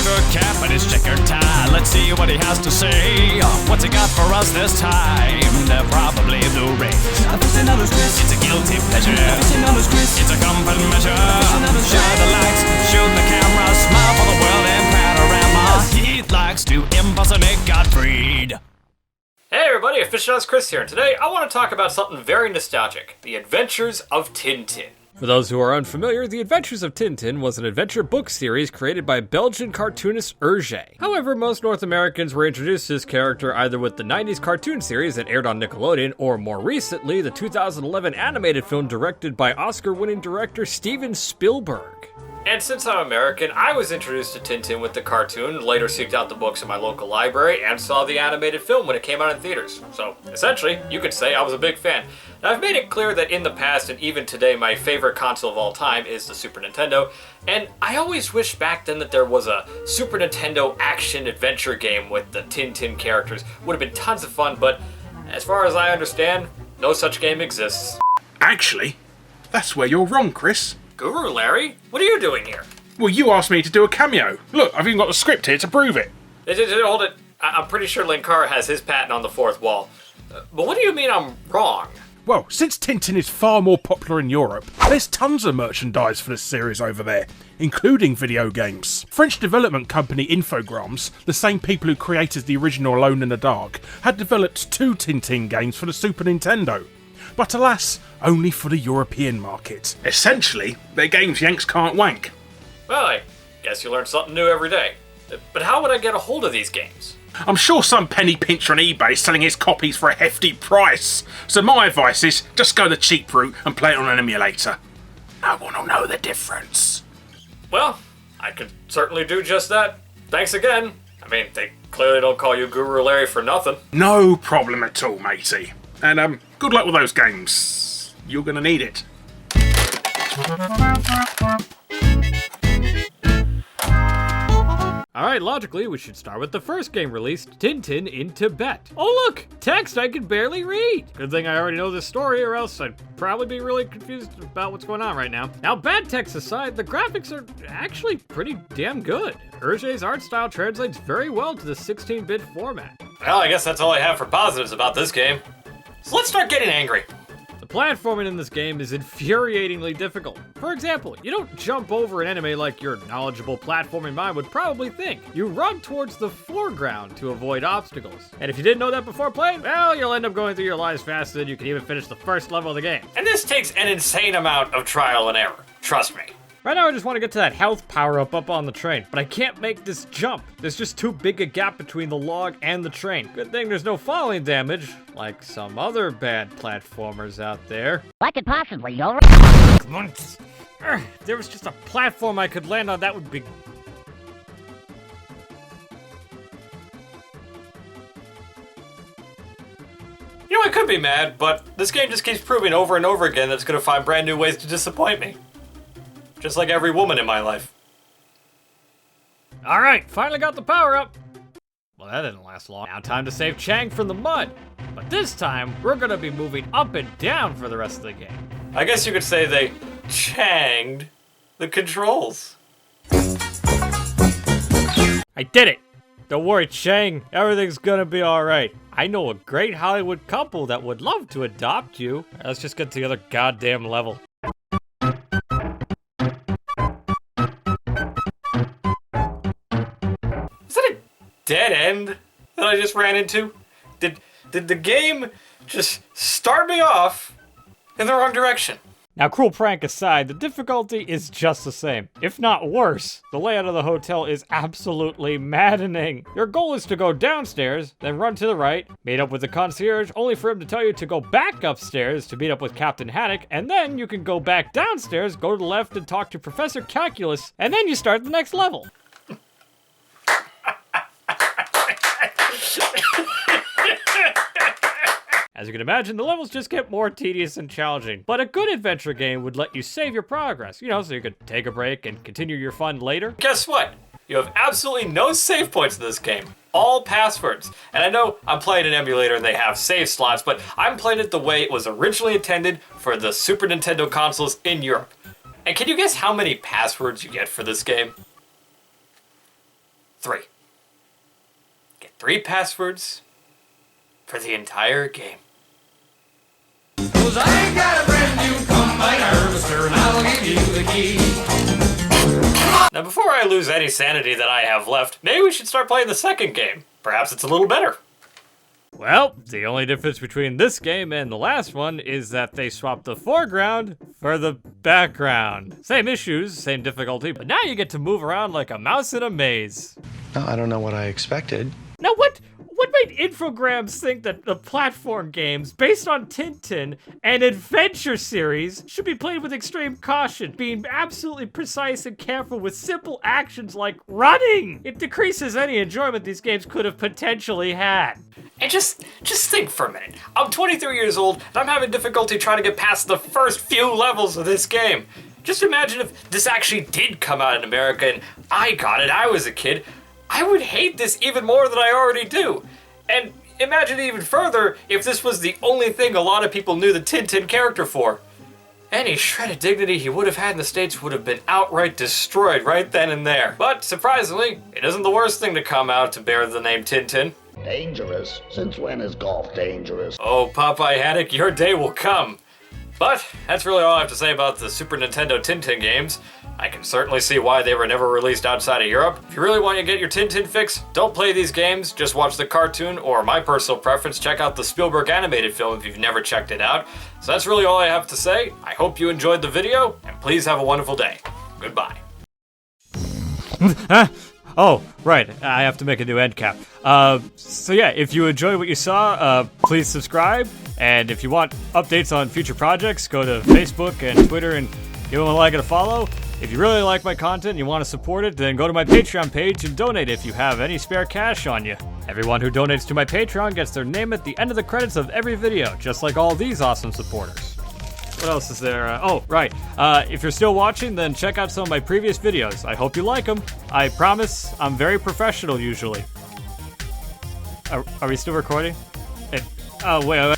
beaver cap and his checkered tie. Let's see what he has to say. What's he got for us this time? They're probably Blu-rays. Aficionados, Chris. It's a guilty pleasure. Aficionados, Chris. It's a comfort measure. Aficionados, Shine the lights, shoot the camera, smile for the world in panorama. He likes to impersonate Gottfried. Hey everybody, Aficionados Chris here, and today I want to talk about something very nostalgic, The Adventures of Tintin. For those who are unfamiliar, The Adventures of Tintin was an adventure book series created by Belgian cartoonist Hergé. However, most North Americans were introduced to this character either with the 90s cartoon series that aired on Nickelodeon, or more recently, the 2011 animated film directed by Oscar-winning director Steven Spielberg. And since I'm American, I was introduced to Tintin with the cartoon, later seeked out the books in my local library, and saw the animated film when it came out in theaters. So, essentially, you could say I was a big fan. Now, I've made it clear that in the past, and even today, my favorite console of all time is the Super Nintendo, and I always wished back then that there was a Super Nintendo action-adventure game with the Tintin characters. Would have been tons of fun, but as far as I understand, no such game exists. Actually, that's where you're wrong, Chris. Guru Larry, what are you doing here? Well, you asked me to do a cameo. Look, I've even got the script here to prove it. Hold it. I'm pretty sure Linkara has his patent on the fourth wall. But what do you mean I'm wrong? Well, since Tintin is far more popular in Europe, there's tons of merchandise for this series over there, including video games. French development company Infogrames, the same people who created the original Alone in the Dark, had developed 2 Tintin games for the Super Nintendo. But alas, only for the European market. Essentially, they're games Yanks can't wank. Well, I guess you learn something new every day. But how would I get a hold of these games? I'm sure some penny pincher on eBay is selling his copies for a hefty price. So my advice is, just go the cheap route and play it on an emulator. No one will know the difference. Well, I could certainly do just that. Thanks again. I mean, they clearly don't call you Guru Larry for nothing. No problem at all, matey. And good luck with those games. You're gonna need it. Alright, logically, we should start with the first game released, Tintin in Tibet. Oh look! Text I can barely read! Good thing I already know this story, or else I'd probably be really confused about what's going on right now. Now, bad text aside, the graphics are actually pretty damn good. Hergé's art style translates very well to the 16-bit format. Well, I guess that's all I have for positives about this game. So let's start getting angry. The platforming in this game is infuriatingly difficult. For example, you don't jump over an enemy like your knowledgeable platforming mind would probably think. You run towards the foreground to avoid obstacles. And if you didn't know that before playing, well, you'll end up going through your lives faster than you can even finish the first level of the game. And this takes an insane amount of trial and error. Trust me. Right now I just want to get to that health power-up up on the train, but I can't make this jump. There's just too big a gap between the log and the train. Good thing there's no falling damage, like some other bad platformers out there. What could possibly go wrong? Come on. If there was just a platform I could land on, that would be... You know, I could be mad, but this game just keeps proving over and over again that it's going to find brand new ways to disappoint me. Just like every woman in my life. Alright, finally got the power up. Well, that didn't last long. Now time to save Chang from the mud. But this time, we're gonna be moving up and down for the rest of the game. I guess you could say they changed the controls. I did it! Don't worry, Chang. Everything's gonna be alright. I know a great Hollywood couple that would love to adopt you. Let's just get to the other goddamn level. Dead end that I just ran into? Did the game just start me off in the wrong direction? Now, cruel prank aside, the difficulty is just the same, if not worse. The layout of the hotel is absolutely maddening. Your goal is to go downstairs, then run to the right, meet up with the concierge, only for him to tell you to go back upstairs to meet up with Captain Haddock, and then you can go back downstairs, go to the left and talk to Professor Calculus, and then you start the next level. As you can imagine, the levels just get more tedious and challenging, but a good adventure game would let you save your progress, you know, so you could take a break and continue your fun later. Guess what? You have absolutely no save points in this game. All passwords. And I know I'm playing an emulator and they have save slots, but I'm playing it the way it was originally intended for the Super Nintendo consoles in Europe. And can you guess how many passwords you get for this game? 3. Get 3 passwords for the entire game. 'Cause I ain't got a brand new combine harvester and I'll give you the key. Now, before I lose any sanity that I have left, maybe we should start playing the second game. Perhaps it's a little better. Well, the only difference between this game and the last one is that they swapped the foreground for the background. Same issues, same difficulty, but now you get to move around like a mouse in a maze. No, I don't know what I expected. Now, what made Infograms think that the platform games based on Tintin and adventure series should be played with extreme caution, being absolutely precise and careful with simple actions like running? It decreases any enjoyment these games could have potentially had. And just think for a minute. I'm 23 years old, and I'm having difficulty trying to get past the first few levels of this game. Just imagine if this actually did come out in America and I got it, I was a kid. I would hate this even more than I already do. And imagine even further if this was the only thing a lot of people knew the Tintin character for. Any shred of dignity he would have had in the States would have been outright destroyed right then and there. But surprisingly, it isn't the worst thing to come out to bear the name Tintin. Dangerous? Since when is golf dangerous? Oh, Popeye Haddock, your day will come. But that's really all I have to say about the Super Nintendo Tintin games. I can certainly see why they were never released outside of Europe. If you really want to get your Tintin fix, don't play these games, just watch the cartoon, or my personal preference, check out the Spielberg animated film if you've never checked it out. So that's really all I have to say. I hope you enjoyed the video, and please have a wonderful day. Goodbye. Oh, right, I have to make a new end cap. So yeah, if you enjoyed what you saw, please subscribe, and if you want updates on future projects, go to Facebook and Twitter and give them a like and a follow. If you really like my content and you want to support it, then go to my Patreon page and donate if you have any spare cash on you. Everyone who donates to my Patreon gets their name at the end of the credits of every video, just like all these awesome supporters. What else is there? Oh, right. If you're still watching, then check out some of my previous videos. I hope you like them. I promise I'm very professional usually. Are we still recording? Oh, wait.